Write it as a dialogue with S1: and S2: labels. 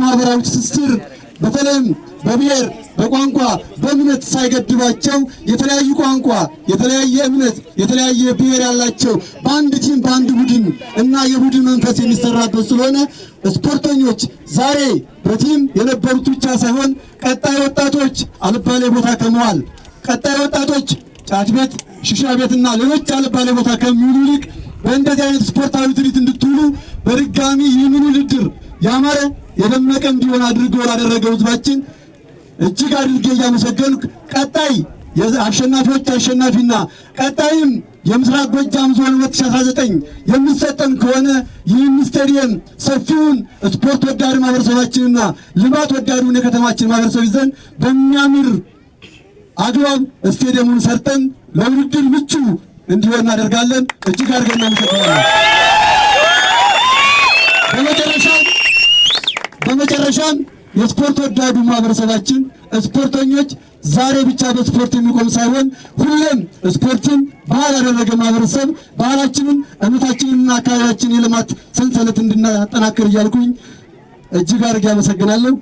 S1: ማህበራዊ ትስስር በተለይም በብሔር በቋንቋ በእምነት ሳይገድባቸው የተለያዩ ቋንቋ የተለያየ እምነት የተለያየ ብሔር ያላቸው በአንድ ቲም በአንድ ቡድን እና የቡድን መንፈስ የሚሰራበት ስለሆነ ስፖርተኞች ዛሬ በቲም የነበሩት ብቻ ሳይሆን ቀጣይ ወጣቶች አልባሌ ቦታ ከመዋል ቀጣይ ወጣቶች ጫት ቤት ሽሻ ቤትና ሌሎች አልባሌ ቦታ ከሚውሉ ይልቅ በእንደዚህ አይነት ስፖርታዊ ትርኢት እንድትውሉ በድጋሚ ይህንን ውድድር ያማረ የደመቀ እንዲሆን አድርጎ ላደረገው ህዝባችን እጅግ አድርጌ እያመሰገንኩ ቀጣይ የአሸናፊዎች አሸናፊና ቀጣይም የምስራቅ ጎጃም ዞን 2019 የሚሰጠን ከሆነ ይህን ስታዲየም ሰፊውን ስፖርት ወዳድ ማህበረሰባችንና ልማት ወዳዱን የከተማችን ማህበረሰብ ይዘን በሚያምር አግባብ ስታዲየሙን ሰርተን ለውድድር ምቹ እንዲሆን እናደርጋለን። እጅግ አድርገን እናመሰግናለን። በመጨረሻም የስፖርት ወዳዱ ማህበረሰባችን ስፖርተኞች ዛሬ ብቻ በስፖርት የሚቆም ሳይሆን ሁሌም ስፖርትን ባህል ያደረገ ማህበረሰብ ባህላችንን እምነታችንንና አካባቢያችንን የልማት ሰንሰለት እንድናጠናክር እያልኩኝ እጅግ አድርጌ አመሰግናለሁ።